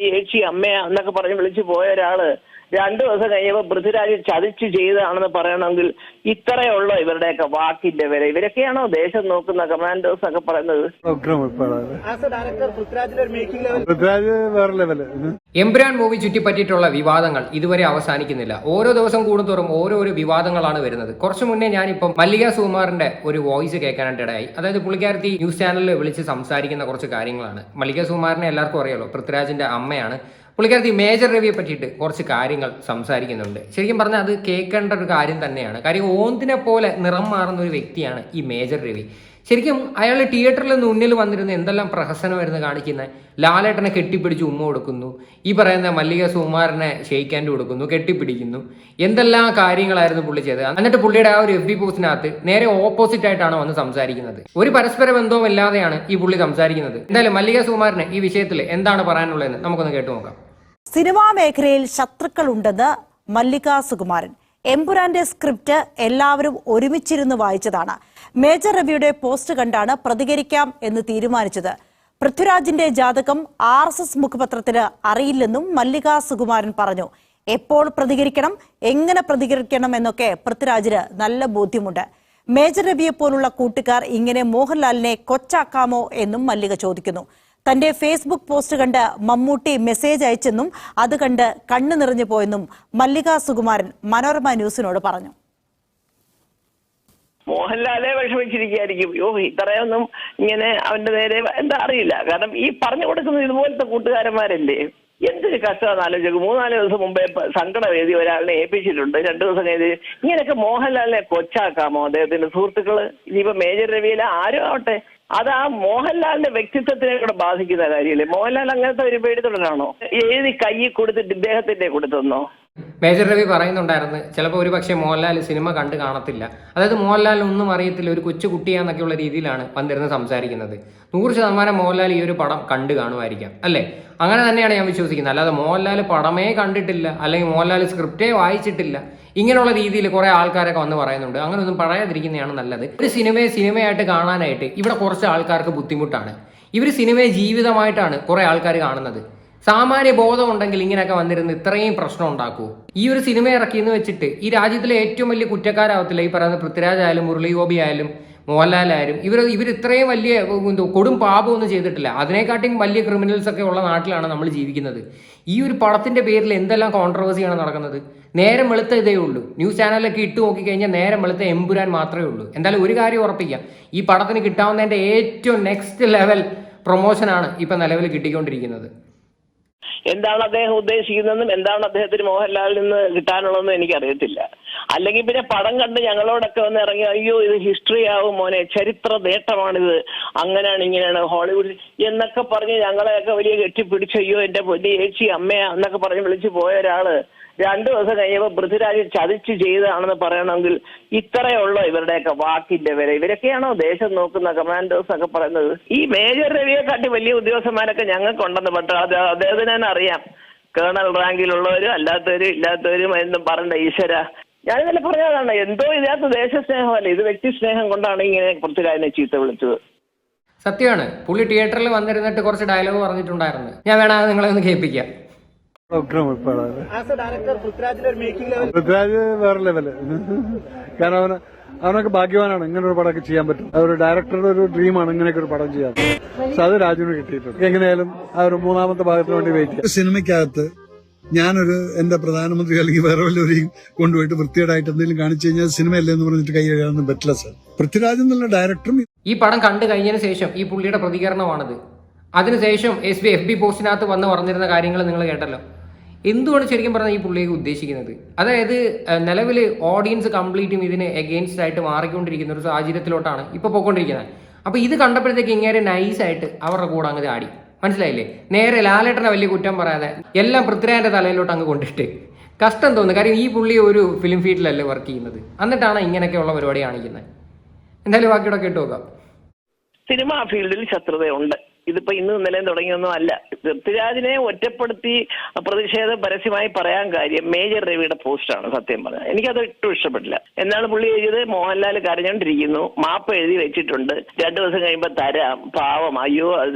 ചേച്ചി അമ്മ എന്നൊക്കെ പറഞ്ഞ് വിളിച്ചു പോയ ഒരാള് 2 ദിവസം കഴിയുമ്പോൾ പൃഥ്വിരാജ് ചതിച്ച് ചെയ്തതാണെന്ന് പറയണമെങ്കിൽ ഇത്രയുള്ള ഇവരുടെയൊക്കെ വാക്കിന്റെ വില. ഇവരൊക്കെയാണോ ദേശം നോക്കുന്ന കമാൻഡോസ് ഒക്കെ പറയുന്നത്? എമ്പുരാൻ മൂവി ചുറ്റിപ്പറ്റിയിട്ടുള്ള വിവാദങ്ങൾ ഇതുവരെ അവസാനിക്കുന്നില്ല. ഓരോ ദിവസം കൂടുന്തോറും ഓരോരോ വിവാദങ്ങളാണ് വരുന്നത്. കുറച്ചു മുന്നേ ഞാനിപ്പം മല്ലിക സുകുമാറിന്റെ ഒരു വോയിസ് കേൾക്കാനായിട്ട് ഇടയായി. അതായത് പുള്ളിക്കാരത്തി ന്യൂസ് ചാനലിൽ വിളിച്ച് സംസാരിക്കുന്ന കുറച്ച് കാര്യങ്ങളാണ്. മല്ലിക സുകുമാറിനെ എല്ലാവർക്കും അറിയാലോ, പൃഥ്വിരാജിന്റെ അമ്മയാണ്. പുള്ളിക്കാരത്തി മേജർ രവിയെ പറ്റിയിട്ട് കുറച്ച് കാര്യങ്ങൾ സംസാരിക്കുന്നുണ്ട്. ശരിക്കും പറഞ്ഞാൽ അത് കേൾക്കേണ്ട ഒരു കാര്യം തന്നെയാണ്. കാര്യം ഓന്തിനെ പോലെ നിറം മാറുന്ന ഒരു വ്യക്തിയാണ് ഈ മേജർ രവി. ശരിക്കും അയാൾ തിയേറ്ററിൽ നിന്ന് മുന്നിൽ വന്നിരുന്ന എന്തെല്ലാം പ്രഹസനമായിരുന്നു കാണിക്കുന്നത്. ലാലേട്ടനെ കെട്ടിപ്പിടിച്ച് ഉമ്മ കൊടുക്കുന്നു, ഈ പറയുന്ന മല്ലിക സുകുമാരനെ ഷെയ്ക്കാൻഡ് കൊടുക്കുന്നു, കെട്ടിപ്പിടിക്കുന്നു, എന്തെല്ലാം കാര്യങ്ങളായിരുന്നു പുള്ളി ചെയ്തത്. എന്നിട്ട് പുള്ളിയുടെ ആ ഒരു FB പോസ്റ്റിനകത്ത് നേരെ ഓപ്പോസിറ്റ് ആയിട്ടാണ് വന്ന് സംസാരിക്കുന്നത്. ഒരു പരസ്പര ബന്ധവും ഇല്ലാതെയാണ് ഈ പുള്ളി സംസാരിക്കുന്നത്. എന്തായാലും മല്ലിക സുകുമാരന് ഈ വിഷയത്തിൽ എന്താണ് പറയാനുള്ളതെന്ന് നമുക്കൊന്ന് കേട്ടു നോക്കാം. സിനിമാ മേഖലയിൽ ശത്രുക്കളുണ്ടെന്ന് മല്ലിക സുകുമാരൻ. എമ്പുരാന്റെ സ്ക്രിപ്റ്റ് എല്ലാവരും ഒരുമിച്ചിരുന്ന് വായിച്ചതാണ്. മേജർ രവിയുടെ പോസ്റ്റ് കണ്ടാണ് പ്രതികരിക്കാം എന്ന് തീരുമാനിച്ചത്. പൃഥ്വിരാജിന്റെ ജാതകം RSS മുഖപത്രത്തിന് അറിയില്ലെന്നും മല്ലിക സുകുമാരൻ പറഞ്ഞു. എപ്പോൾ പ്രതികരിക്കണം, എങ്ങനെ പ്രതികരിക്കണം എന്നൊക്കെ പൃഥ്വിരാജിന് നല്ല ബോധ്യമുണ്ട്. മേജർ രവിയെ പോലുള്ള കൂട്ടുകാർ ഇങ്ങനെ മോഹൻലാലിനെ കൊച്ചാക്കാമോ എന്നും മല്ലിക ചോദിക്കുന്നു. തന്റെ ഫേസ്ബുക്ക് പോസ്റ്റ് കണ്ട് മമ്മൂട്ടി മെസ്സേജ് അയച്ചെന്നും അത് കണ്ട് കണ്ണു നിറഞ്ഞു പോയെന്നും മല്ലിക സുകുമാരൻ മനോരമ ന്യൂസിനോട് പറഞ്ഞു. മോഹൻലാലെ വിഷമിച്ചിരിക്കുകയായിരിക്കും. ഇത്രയൊന്നും ഇങ്ങനെ അവന്റെ നേരെ എന്താ അറിയില്ല. കാരണം ഈ പറഞ്ഞു കൊടുക്കുന്നത് ഇതുപോലത്തെ കൂട്ടുകാരന്മാരല്ലേ. എന്തൊരു കഷ്ടമാണെന്ന് ആലോചിക്കും. 3-4 ദിവസം മുമ്പേ സങ്കടവേദി ഒരാളിനെ ഏൽപ്പിച്ചിട്ടുണ്ട്. 2 ദിവസം കഴിഞ്ഞ് ഇങ്ങനെയൊക്കെ മോഹൻലാലിനെ കൊച്ചാക്കാമോ അദ്ദേഹത്തിന്റെ സുഹൃത്തുക്കള്? ഇനിയിപ്പോ മേജർ രവിയിലെ ആരും ആവട്ടെ, അത് ആ മോഹൻലാലിന്റെ വ്യക്തിത്വത്തിനെ കൂടെ ബാധിക്കുന്ന കാര്യമല്ലേ. മോഹൻലാൽ അങ്ങനത്തെ ഒരു പേടിത്തൊടനാണോ? ഏത് കൈ കൊടുത്തിട്ട് ഇദ്ദേഹത്തിന്റെ കൊടുത്തെന്നോ? മേജർ രവി പറയുന്നുണ്ടായിരുന്നു ചിലപ്പോൾ ഒരു പക്ഷേ മോഹൻലാൽ സിനിമ കണ്ട് കാണത്തില്ല. അതായത് മോഹൻലാൽ ഒന്നും അറിയത്തില്ല, ഒരു കൊച്ചു കുട്ടിയാന്നൊക്കെയുള്ള രീതിയിലാണ് വന്നിരുന്ന് സംസാരിക്കുന്നത്. 100% മോഹൻലാൽ ഈ ഒരു പടം കണ്ടു കാണുമായിരിക്കാം, അല്ലേ? അങ്ങനെ തന്നെയാണ് ഞാൻ വിശ്വസിക്കുന്നത്. അല്ലാതെ മോഹൻലാൽ പടമേ കണ്ടിട്ടില്ല, അല്ലെങ്കിൽ മോഹൻലാൽ സ്ക്രിപ്റ്റേ വായിച്ചിട്ടില്ല, ഇങ്ങനെയുള്ള രീതിയിൽ കുറെ ആൾക്കാരൊക്കെ വന്ന് പറയുന്നുണ്ട്. അങ്ങനെയൊന്നും പറയാതിരിക്കുന്നതാണ് നല്ലത്. ഒരു സിനിമയായിട്ട് കാണാനായിട്ട് ഇവിടെ കുറച്ച് ആൾക്കാർക്ക് ബുദ്ധിമുട്ടാണ്. ഇവർ സിനിമയെ ജീവിതമായിട്ടാണ് കുറെ ആൾക്കാർ കാണുന്നത്. സാമാന്യ ബോധം ഉണ്ടെങ്കിൽ ഇങ്ങനെയൊക്കെ വന്നിരുന്ന് ഇത്രയും പ്രശ്നം ഉണ്ടാക്കൂ. ഈ ഒരു സിനിമ ഇറക്കിയെന്ന് വെച്ചിട്ട് ഈ രാജ്യത്തിലെ ഏറ്റവും വലിയ കുറ്റക്കാരാവത്തില്ല ഈ പറയുന്ന പൃഥ്വിരാജ് ആയാലും മുരളി ഗോപി ആയാലും മോഹൻലാലായാലും. ഇവർ ഇത്രയും വലിയ കൊടും പാപമൊന്നും ചെയ്തിട്ടില്ല. അതിനെക്കാട്ടിയും വലിയ ക്രിമിനൽസ് ഒക്കെ ഉള്ള നാട്ടിലാണ് നമ്മൾ ജീവിക്കുന്നത്. ഈ ഒരു പടത്തിന്റെ പേരിൽ എന്തെല്ലാം കോൺട്രവേഴ്സിയാണ് നടക്കുന്നത്. നേരം വെളുത്ത ഇതേ ഉള്ളൂ. ന്യൂസ് ചാനലൊക്കെ ഇട്ട് നോക്കിക്കഴിഞ്ഞാൽ നേരം വെളുത്ത എമ്പുരാൻ മാത്രമേ ഉള്ളൂ. എന്തായാലും ഒരു കാര്യം ഉറപ്പിക്കാം, ഈ പടത്തിന് കിട്ടാവുന്നതിന്റെ ഏറ്റവും നെക്സ്റ്റ് ലെവൽ പ്രൊമോഷനാണ് ഇപ്പൊ നിലവിൽ കിട്ടിക്കൊണ്ടിരിക്കുന്നത്. എന്താണ് അദ്ദേഹം ഉദ്ദേശിക്കുന്നതെന്നും എന്താണ് അദ്ദേഹത്തിന് മോഹൻലാലിൽ നിന്ന് കിട്ടാനുള്ളതെന്നും എനിക്കറിയത്തില്ല. അല്ലെങ്കിൽ പിന്നെ പടം കണ്ട് ഞങ്ങളോടൊക്കെ വന്ന് ഇറങ്ങി അയ്യോ ഇത് ഹിസ്റ്ററി ആവും മോനെ, ചരിത്ര നേട്ടമാണിത്, അങ്ങനെയാണ് ഇങ്ങനെയാണ് ഹോളിവുഡ് എന്നൊക്കെ പറഞ്ഞ് ഞങ്ങളെയൊക്കെ വലിയ കെട്ടിപ്പിടിച്ച് അയ്യോ എന്റെ പൊന്നി ചേച്ചി അമ്മ എന്നൊക്കെ പറഞ്ഞ് വിളിച്ചു പോയ ഒരാള് 2 ദിവസം കഴിയുമ്പോൾ പൃഥ്വിരാജ് ചതിച്ച് ചെയ്തതാണെന്ന് പറയണമെങ്കിൽ ഇത്രയുള്ള ഇവരുടെയൊക്കെ വാക്കിന്റെ വില. ഇവരൊക്കെയാണോ ദേശം നോക്കുന്ന കമാൻഡോസ് ഒക്കെ പറയുന്നത്? ഈ മേജർ രവിയെ കാട്ടി വലിയ ഉദ്യോഗസ്ഥന്മാരൊക്കെ ഞങ്ങൾക്കുണ്ടെന്ന് പക്ഷേ അദ്ദേഹത്തിന് തന്നെ അറിയാം. കേണൽ റാങ്കിലുള്ളവരും ഇല്ലാത്തവരും എന്നും പറയണ്ട ഈശ്വര. ഞാൻ ഇന്നലെ പറഞ്ഞതാണ്, എന്തോ ഇതിനകത്ത് ദേശസ്നേഹമല്ല, ഇത് വ്യക്തി സ്നേഹം കൊണ്ടാണ് ഇങ്ങനെ പൃഥ്വിരാജിനെ ചീത്ത വിളിച്ചത്. സത്യമാണ്. പുള്ളി തിയേറ്ററിൽ വന്നിരുന്നിട്ട് കുറച്ച് ഡയലോഗ് പറഞ്ഞിട്ടുണ്ടായിരുന്നു. ഞാൻ വേണമെങ്കിൽ നിങ്ങളെ ഒന്ന് കേൾപ്പിക്കാം. പൃഥ്വിരാജ് വേറെ ലെവല്. കാരണം അവനൊക്കെ ഭാഗ്യവാനാണ്, ഇങ്ങനെ ഒരു പടമൊക്കെ ചെയ്യാൻ പറ്റും. ഒരു ഡയറക്ടറുടെ ഒരു ഡ്രീമാണ് ഇങ്ങനെയൊക്കെ ഒരു പടം ചെയ്യാൻ. പക്ഷെ അത് രാജുവിന് കിട്ടിയിട്ടുണ്ട്. എങ്ങനെയായാലും ആ ഒരു 3ാമത്തെ ഭാഗത്തിന് വേണ്ടി വെയിറ്റ് ചെയ്യാം. സിനിമയ്ക്കകത്ത് ഞാനൊരു എന്റെ പ്രധാനമന്ത്രി അല്ലെങ്കിൽ വേറെ വല്ലവരെയും കൊണ്ടുപോയിട്ട് വൃത്തികേടായിട്ട് എന്തെങ്കിലും കാണിച്ചു കഴിഞ്ഞാൽ സിനിമയല്ലേ എന്ന് പറഞ്ഞിട്ട് കൈ കഴുകാനൊന്നും പറ്റില്ല സാർ. പൃഥ്വിരാജ് എന്നുള്ള ഡയറക്ടറും ഈ പടം കണ്ടു കഴിഞ്ഞതിന് ശേഷം ഈ പുള്ളിയുടെ പ്രതികരണമാണിത്. അതിനുശേഷം FB പോസ്റ്റിനകത്ത് വന്ന് പറഞ്ഞിരുന്ന കാര്യങ്ങൾ നിങ്ങൾ കേട്ടല്ലോ. എന്തുകൊണ്ട് ശരിക്കും പറഞ്ഞാൽ ഈ പുള്ളിയെ ഉദ്ദേശിക്കുന്നത്? അതായത് നിലവിൽ ഓഡിയൻസ് കംപ്ലീറ്റും ഇതിന് എഗെയിൻസ്റ്റ് ആയിട്ട് മാറിക്കൊണ്ടിരിക്കുന്ന ഒരു സാഹചര്യത്തിലോട്ടാണ് ഇപ്പോൾ പോയിക്കൊണ്ടിരിക്കുന്നത്. അപ്പോൾ ഇത് കണ്ടപ്പോഴത്തേക്ക് ഇങ്ങനെ നൈസായിട്ട് അവരുടെ കൂടെ അങ്ങ് ചാടി. മനസ്സിലായില്ലേ? നേരെ ലാലേട്ടനെ വലിയ കുറ്റം പറയാതെ എല്ലാം പൃഥ്വിരാജിന്റെ തലയിലോട്ട് അങ്ങ് കൊണ്ടിട്ട് കഷ്ടം തോന്നുന്നു. കാര്യം ഈ പുള്ളി ഒരു ഫിലിം ഫീൽഡിലല്ലേ വർക്ക് ചെയ്യുന്നത്, എന്നിട്ടാണ് ഇങ്ങനെയൊക്കെയുള്ള പരിപാടി കാണിക്കുന്നത്. എന്തായാലും ബാക്കിയോടെ കേട്ടു നോക്കാം. സിനിമാ ഫീൽഡിൽ ശത്രുതയുണ്ട്. ഇതിപ്പോ ഇന്നും ഇന്നലെയും തുടങ്ങിയൊന്നും അല്ല. പൃഥ്വിരാജിനെ ഒറ്റപ്പെടുത്തി പ്രതിഷേധം പരസ്യമായി പറയാൻ കാര്യം മേജർ രവിയുടെ പോസ്റ്റാണ്. സത്യം പറഞ്ഞാൽ എനിക്കത് ഒട്ടും ഇഷ്ടപ്പെട്ടില്ല. എന്നാണ് പുള്ളി എഴുതിയത്, മോഹൻലാൽ കരഞ്ഞോണ്ടിരിക്കുന്നു, മാപ്പ് എഴുതി വെച്ചിട്ടുണ്ട്, 2 ദിവസം കഴിയുമ്പോൾ തരാം, പാവം, അയ്യോ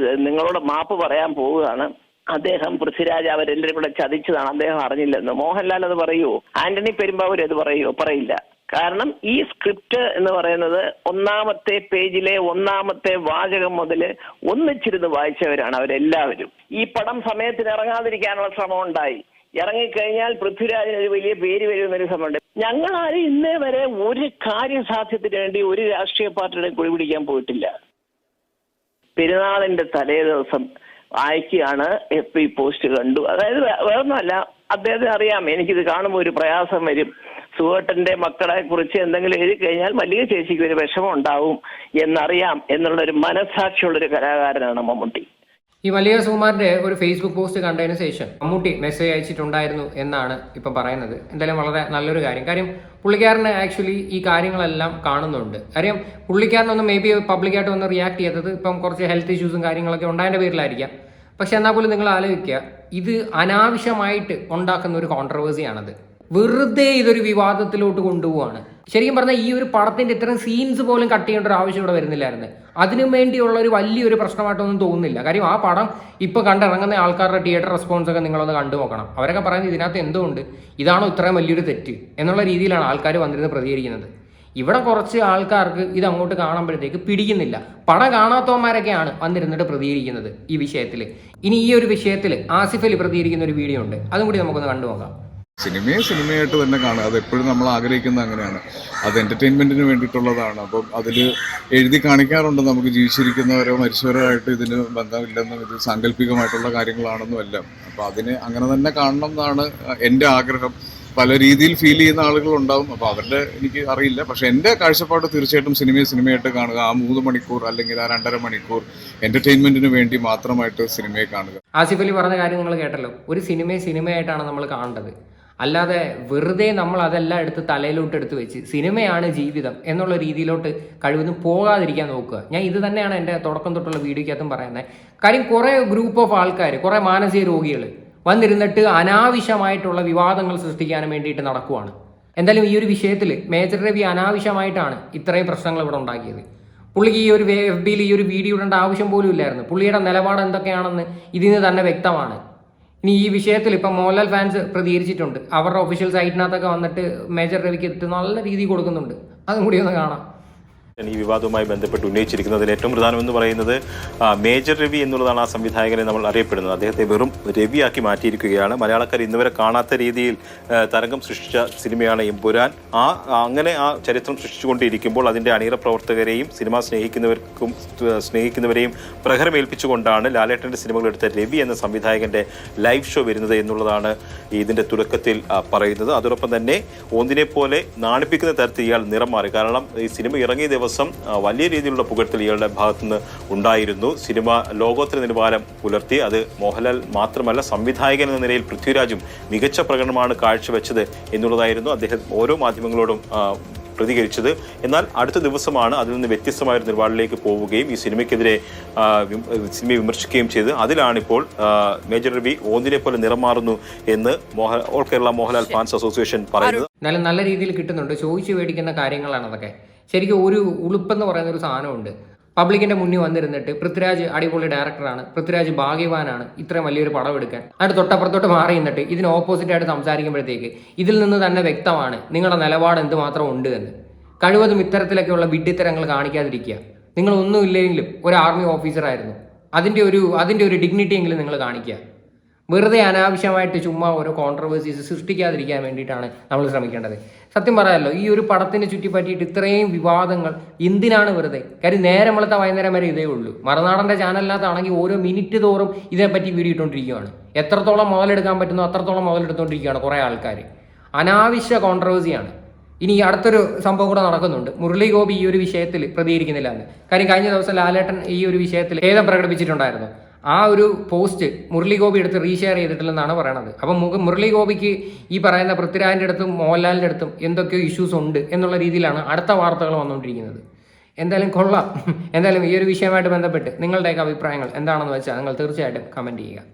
നിങ്ങളോട് മാപ്പ് പറയാൻ പോവുകയാണ് അദ്ദേഹം പൃഥ്വിരാജ് അവരെല്ലാവരും കൂടെ ചതിച്ചതാണ്, അദ്ദേഹം അറിഞ്ഞില്ലെന്ന്. മോഹൻലാൽ അത് പറയുമോ? ആന്റണി പെരുമ്പാവൂർ അത് പറയുമോ? പറയില്ല. കാരണം ഈ സ്ക്രിപ്റ്റ് എന്ന് പറയുന്നത് ഒന്നാമത്തെ പേജിലെ ഒന്നാമത്തെ വാചകം മുതൽ ഒന്നിച്ചിരുന്ന് വായിച്ചവരാണ് അവരെല്ലാവരും. ഈ പടം സമയത്തിന് ഇറങ്ങാതിരിക്കാനുള്ള ശ്രമം ഉണ്ടായി. ഇറങ്ങിക്കഴിഞ്ഞാൽ പൃഥ്വിരാജിന് ഒരു വലിയ പേര് വരുമെന്നൊരു ശ്രമമുണ്ട്. ഞങ്ങളാരും ഇന്നേ വരെ ഒരു കാര്യസാധ്യത്തിന് വേണ്ടി ഒരു രാഷ്ട്രീയ പാർട്ടിയുടെ കുടി പിടിക്കാൻ പോയിട്ടില്ല. പെരുന്നാളിന്റെ തലേ ദിവസം വായിക്കുകയാണ്, FB പോസ്റ്റ് കണ്ടു. അതായത് വേറൊന്നുമല്ല, അദ്ദേഹത്തിന് അറിയാം എനിക്കിത് കാണുമ്പോൾ ഒരു പ്രയാസം വരും. സുഹേട്ടന്റെ മക്കളെ കുറിച്ച് എന്തെങ്കിലും എഴുതി കഴിഞ്ഞാൽ മല്ലിക ചേച്ചിക്ക് ഒരു വിഷമം ഉണ്ടാവും എന്നറിയാം എന്നുള്ളൊരു മനസ്സാക്ഷിയുള്ളൊരു കലാകാരനാണ് മമ്മൂട്ടി. ഈ മല്ലിക സുകുമാരന്റെ ഒരു ഫേസ്ബുക്ക് പോസ്റ്റ് കണ്ടതിന് ശേഷം മമ്മൂട്ടി മെസ്സേജ് അയച്ചിട്ടുണ്ടായിരുന്നു എന്നാണ് ഇപ്പം പറയുന്നത്. എന്തായാലും വളരെ നല്ലൊരു കാര്യം. പുള്ളിക്കാരന് ആക്ച്വലി ഈ കാര്യങ്ങളെല്ലാം കാണുന്നുണ്ട്. കാര്യം പുള്ളിക്കാരനൊന്നും മേ ബി പബ്ലിക്കായിട്ട് വന്ന് റിയാക്ട് ചെയ്തത് ഇപ്പം കുറച്ച് ഹെൽത്ത് ഇഷ്യൂസും കാര്യങ്ങളൊക്കെ ഉണ്ടായതിൻ്റെ പേരിലായിരിക്കാം. പക്ഷെ എന്നാൽ പോലും നിങ്ങൾ ആലോചിക്കുക, ഇത് അനാവശ്യമായിട്ട് ഉണ്ടാക്കുന്ന ഒരു കോൺട്രവേഴ്സിയാണത്. വെറുതെ ഇതൊരു വിവാദത്തിലോട്ട് കൊണ്ടുപോവാണ്. ശരിക്കും പറഞ്ഞാൽ ഈ ഒരു പടത്തിന്റെ ഇത്തരം സീൻസ് പോലും കട്ട് ചെയ്യേണ്ട ഒരു ആവശ്യം ഇവിടെ വരുന്നില്ലായിരുന്നു. അതിനു വേണ്ടിയുള്ള ഒരു വലിയൊരു പ്രശ്നമായിട്ടൊന്നും തോന്നുന്നില്ല. കാര്യം ആ പടം ഇപ്പൊ കണ്ടിറങ്ങുന്ന ആൾക്കാരുടെ തിയേറ്റർ റെസ്പോൺസ് ഒക്കെ നിങ്ങളൊന്ന് കണ്ടു നോക്കണം. അവരൊക്കെ പറയുന്നത് ഇതിനകത്ത് എന്തുകൊണ്ട്, ഇതാണോ ഇത്രയും വലിയൊരു തെറ്റ് എന്നുള്ള രീതിയിലാണ് ആൾക്കാർ വന്നിരുന്ന് പ്രതികരിക്കുന്നത്. ഇവിടെ കുറച്ച് ആൾക്കാർക്ക് ഇത് അങ്ങോട്ട് കാണുമ്പോഴത്തേക്ക് പിടിക്കുന്നില്ല. പടം കാണാത്തവന്മാരൊക്കെയാണ് വന്നിരുന്നിട്ട് പ്രതികരിക്കുന്നത് ഈ വിഷയത്തിൽ. ഇനി ഈ ഒരു വിഷയത്തിൽ ആസിഫ് അലി പ്രതികരിക്കുന്ന ഒരു വീഡിയോ ഉണ്ട്, അതും കൂടി നമുക്കൊന്ന് കണ്ടു നോക്കാം. സിനിമയായിട്ട് തന്നെ കാണുക, അത് എപ്പോഴും നമ്മൾ ആഗ്രഹിക്കുന്നത് അങ്ങനെയാണ്. അത് എന്റർടൈൻമെന്റിന് വേണ്ടിയിട്ടുള്ളതാണ്. അപ്പം അതിൽ എഴുതി കാണിക്കാറുണ്ട് നമുക്ക് ജീവിച്ചിരിക്കുന്നവരോ മരിച്ചവരോ ആയിട്ട് ഇതിന് ബന്ധമില്ലെന്നും ഇത് സാങ്കല്പികമായിട്ടുള്ള കാര്യങ്ങളാണെന്നും എല്ലാം. അപ്പം അതിന് അങ്ങനെ തന്നെ കാണണം എന്നാണ് എൻ്റെ ആഗ്രഹം. പല രീതിയിൽ ഫീൽ ചെയ്യുന്ന ആളുകളുണ്ടാവും. അപ്പോൾ അവരുടെ എനിക്ക് അറിയില്ല. പക്ഷെ എൻ്റെ കാഴ്ചപ്പാട് തീർച്ചയായിട്ടും സിനിമയായിട്ട് കാണുക. ആ 3 മണിക്കൂർ അല്ലെങ്കിൽ ആ 2.5 മണിക്കൂർ എന്റർടൈൻമെന്റിന് വേണ്ടി മാത്രമായിട്ട് സിനിമയെ കാണുക. ആസിഫ് അലി പറഞ്ഞ കാര്യം നിങ്ങൾ കേട്ടല്ലോ. ഒരു സിനിമയായിട്ടാണ് നമ്മൾ കാണേണ്ടത്. അല്ലാതെ വെറുതെ നമ്മൾ അതെല്ലാം എടുത്ത് തലയിലോട്ട് എടുത്ത് വെച്ച് സിനിമയാണ് ജീവിതം എന്നുള്ള രീതിയിലോട്ട് കഴിവതും പോകാതിരിക്കാൻ നോക്കുക. ഞാൻ ഇത് തന്നെയാണ് എൻ്റെ തുടക്കം തൊട്ടുള്ള വീഡിയോയ്ക്കകത്തും പറയുന്നത്. കാര്യം കുറേ ഗ്രൂപ്പ് ഓഫ് ആൾക്കാർ, കുറേ മാനസിക രോഗികൾ വന്നിരുന്നിട്ട് അനാവശ്യമായിട്ടുള്ള വിവാദങ്ങൾ സൃഷ്ടിക്കാനും വേണ്ടിയിട്ട് നടക്കുവാണ്. എന്തായാലും ഈ ഒരു വിഷയത്തിൽ മേജർ രവി അനാവശ്യമായിട്ടാണ് ഇത്രയും പ്രശ്നങ്ങൾ ഇവിടെ ഉണ്ടാക്കിയത്. പുള്ളിക്ക് ഈ ഒരു FBയിൽ ഈ ഒരു വീഡിയോ ഇടേണ്ട ആവശ്യം പോലും ഇല്ലായിരുന്നു. പുള്ളിയുടെ നിലപാട് എന്തൊക്കെയാണെന്ന് ഇതിന് തന്നെ വ്യക്തമാണ്. ഇനി ഈ വിഷയത്തിൽ ഇപ്പം മോഹൻലാൽ ഫാൻസ് പ്രതികരിച്ചിട്ടുണ്ട്. അവരുടെ ഒഫീഷ്യൽ സൈറ്റിനകത്തൊക്കെ വന്നിട്ട് മേജർ രവിക്ക് നല്ല രീതിയിൽ കൊടുക്കുന്നുണ്ട്. അതും കൂടി ഒന്ന് കാണാം. ഈ വിവാദവുമായി ബന്ധപ്പെട്ട് ഉന്നയിച്ചിരിക്കുന്നതിൽ ഏറ്റവും പ്രധാനമെന്ന് പറയുന്നത് മേജർ രവി എന്നുള്ളതാണ് ആ സംവിധായകനെ നമ്മൾ അറിയപ്പെടുന്നത്. അദ്ദേഹത്തെ വെറും രവിയാക്കി മാറ്റിയിരിക്കുകയാണ്. മലയാളക്കാർ ഇന്നുവരെ കാണാത്ത രീതിയിൽ തരംഗം സൃഷ്ടിച്ച സിനിമയാണ് എമ്പുരാൻ. അങ്ങനെ ആ ചരിത്രം സൃഷ്ടിച്ചുകൊണ്ടിരിക്കുമ്പോൾ അതിൻ്റെ അണിയറ പ്രവർത്തകരെയും സിനിമ സ്നേഹിക്കുന്നവരെയും പ്രഹരമേൽപ്പിച്ചുകൊണ്ടാണ് ലാലേട്ടൻ്റെ സിനിമകൾ എടുത്ത രവി എന്ന സംവിധായകൻ്റെ ലൈവ് ഷോ വരുന്നത് എന്നുള്ളതാണ് ഇതിൻ്റെ തുടക്കത്തിൽ പറയുന്നത്. അതോടൊപ്പം തന്നെ ഒന്നിനെ പോലെ നാണിപ്പിക്കുന്ന തരത്തിൽ ഇയാൾ നിറം മാറി. കാരണം ഈ സിനിമ ഇറങ്ങിയ ദിവസം വലിയ രീതിയിലുള്ള പുകഴ്ത്തൽ ഇയാളുടെ ഭാഗത്തുനിന്ന് ഉണ്ടായിരുന്നു. സിനിമ ലോകോത്തര നിലവാരം പുലർത്തി. അത് മോഹൻലാൽ മാത്രമല്ല, സംവിധായകൻ എന്ന നിലയിൽ പൃഥ്വിരാജും മികച്ച പ്രകടനമാണ് കാഴ്ചവെച്ചത് എന്നുള്ളതായിരുന്നു അദ്ദേഹം ഓരോ മാധ്യമങ്ങളോടും പ്രതികരിച്ചത്. എന്നാൽ അടുത്ത ദിവസമാണ് അതിൽ നിന്ന് വ്യത്യസ്തമായ ഒരു നിലപാടിലേക്ക് പോവുകയും ഈ സിനിമയ്ക്കെതിരെ സിനിമയെ വിമർശിക്കുകയും ചെയ്ത് അതിലാണിപ്പോൾ മേജർ രവി ഒന്നിനെ പോലെ നിറം മാറുന്നു എന്ന് all Kerala Mohanlal fans association പറയുന്നത്. നല്ല രീതിയിൽ കിട്ടുന്നുണ്ട്. ചോദിച്ചു മേടിക്കുന്ന കാര്യങ്ങളാണ് അതൊക്കെ. ശരിക്കും ഒരു ഉളുപ്പെന്ന് പറയുന്ന ഒരു സാധനമുണ്ട്. പബ്ലിക്കിന്റെ മുന്നിൽ വന്നിരുന്നിട്ട് പൃഥ്വിരാജ് അടിപൊളി ഡയറക്ടറാണ്, പൃഥ്വിരാജ് ഭാഗ്യവാനാണ് ഇത്രയും വലിയൊരു പടം എടുക്കാൻ, എന്നിട്ട് തൊട്ടപ്പുറത്തോട്ട് മാറി നിന്നിട്ട് ഇതിന് ഓപ്പോസിറ്റായിട്ട് സംസാരിക്കുമ്പോഴത്തേക്ക് ഇതിൽ നിന്ന് തന്നെ വ്യക്തമാണ് നിങ്ങളുടെ നിലപാട് എന്തുമാത്രം ഉണ്ട് എന്ന്. കഴിവതും ഇത്തരത്തിലൊക്കെയുള്ള വിഡ്ഢിത്തരങ്ങൾ കാണിക്കാതിരിക്കുക. നിങ്ങളൊന്നുമില്ലെങ്കിലും ഒരു ആർമി ഓഫീസറായിരുന്നു, അതിൻ്റെ ഒരു ഡിഗ്നിറ്റി എങ്കിലും നിങ്ങൾ കാണിക്കുക. വെറുതെ അനാവശ്യമായിട്ട് ചുമ്മാ ഓരോ കോൺട്രവേഴ്സീസ് സൃഷ്ടിക്കാതിരിക്കാൻ വേണ്ടിയിട്ടാണ് നമ്മൾ ശ്രമിക്കേണ്ടത്. സത്യം പറയാമല്ലോ, ഈ ഒരു പടത്തിനെ ചുറ്റിപ്പറ്റിയിട്ട് ഇത്രയും വിവാദങ്ങൾ എന്തിനാണ് വെറുതെ? കാര്യം നേരം വെളുത്ത വൈകുന്നേരം വരെ ഇതേ ഉള്ളൂ. മറുനാടൻ്റെ ചാനലിനകത്താണെങ്കിൽ ഓരോ മിനിറ്റ് തോറും ഇതിനെപ്പറ്റി വീഡിയോ ഇട്ടുകൊണ്ടിരിക്കുകയാണ്. എത്രത്തോളം മുതലെടുക്കാൻ പറ്റുന്നോ അത്രത്തോളം മുതലെടുത്തുകൊണ്ടിരിക്കുകയാണ് കുറേ ആൾക്കാർ. അനാവശ്യ കോൺട്രവേഴ്സിയാണ്. ഇനി അടുത്തൊരു സംഭവം കൂടെ നടക്കുന്നുണ്ട്. മുരളി ഗോപി ഈ ഒരു വിഷയത്തിൽ പ്രതികരിക്കുന്നില്ല എന്ന്. കാര്യം കഴിഞ്ഞ ദിവസം ലാലേട്ടൻ ഈ ഒരു വിഷയത്തിൽ ഖേദം പ്രകടിപ്പിച്ചിട്ടുണ്ടായിരുന്നു. ആ ഒരു പോസ്റ്റ് മുരളി ഗോപി എടുത്ത് റീഷെയർ ചെയ്തിട്ടില്ലെന്നാണ് പറയണത്. അപ്പം മുരളി ഗോപിക്ക് ഈ പറയുന്ന പൃഥ്വിരാജിൻ്റെ അടുത്തും മോഹൻലാലിൻ്റെ അടുത്തും എന്തൊക്കെയോ ഇഷ്യൂസ് ഉണ്ട് എന്നുള്ള രീതിയിലാണ് അടുത്ത വാർത്തകൾ വന്നുകൊണ്ടിരിക്കുന്നത്. എന്തായാലും കൊള്ളാം. എന്തായാലും ഈ ഒരു വിഷയമായിട്ട് ബന്ധപ്പെട്ട് നിങ്ങളുടെയൊക്കെ അഭിപ്രായങ്ങൾ എന്താണെന്ന് വെച്ചാൽ നിങ്ങൾ തീർച്ചയായിട്ടും കമൻറ്റ് ചെയ്യുക.